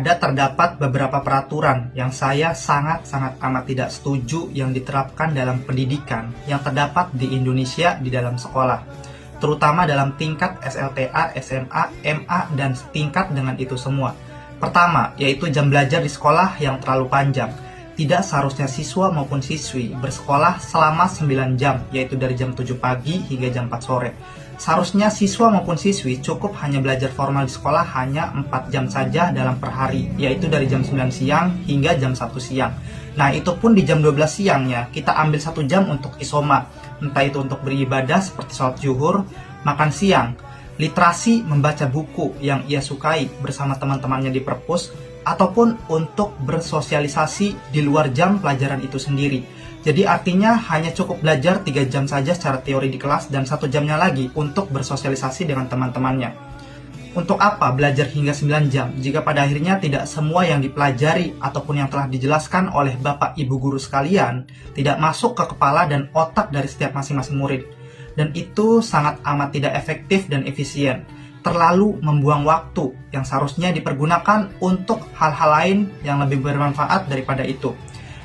terdapat beberapa peraturan yang saya sangat-sangat amat tidak setuju yang diterapkan dalam pendidikan yang terdapat di Indonesia di dalam sekolah, terutama dalam tingkat SLTA, SMA, MA, dan tingkat dengan itu semua. Pertama, yaitu jam belajar di sekolah yang terlalu panjang. Tidak seharusnya siswa maupun siswi bersekolah selama 9 jam, yaitu dari jam 7 pagi hingga jam 4 sore. Seharusnya siswa maupun siswi cukup hanya belajar formal di sekolah hanya 4 jam saja dalam per hari, yaitu dari jam 9 siang hingga jam 1 siang. Nah, itu pun di jam 12 siangnya kita ambil 1 jam untuk isoma, entah itu untuk beribadah seperti sholat zuhur, makan siang, literasi membaca buku yang ia sukai bersama teman-temannya di perpus, ataupun untuk bersosialisasi di luar jam pelajaran itu sendiri. Jadi artinya hanya cukup belajar 3 jam saja secara teori di kelas dan 1 jamnya lagi untuk bersosialisasi dengan teman-temannya. Untuk apa belajar hingga 9 jam jika pada akhirnya tidak semua yang dipelajari ataupun yang telah dijelaskan oleh Bapak Ibu guru sekalian tidak masuk ke kepala dan otak dari setiap masing-masing murid. Dan itu sangat amat tidak efektif dan efisien. Terlalu membuang waktu yang seharusnya dipergunakan untuk hal-hal lain yang lebih bermanfaat daripada itu.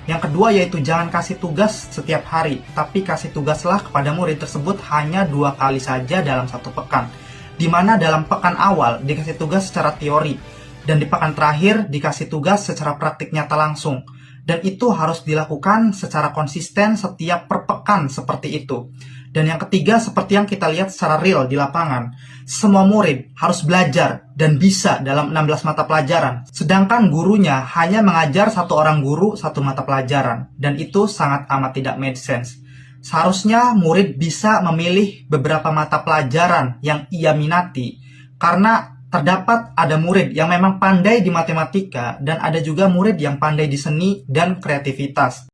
Yang kedua yaitu jangan kasih tugas setiap hari, tapi kasih tugaslah kepada murid tersebut hanya 2 kali saja dalam 1 pekan. Di mana dalam pekan awal dikasih tugas secara teori, dan di pekan terakhir dikasih tugas secara praktik nyata langsung. Dan itu harus dilakukan secara konsisten setiap per pekan seperti itu. Dan yang ketiga, seperti yang kita lihat secara real di lapangan, semua murid harus belajar dan bisa dalam 16 mata pelajaran, sedangkan gurunya hanya mengajar 1 orang guru 1 mata pelajaran, dan itu sangat amat tidak make sense. Seharusnya murid bisa memilih beberapa mata pelajaran yang ia minati, karena terdapat ada murid yang memang pandai di matematika dan ada juga murid yang pandai di seni dan kreativitas.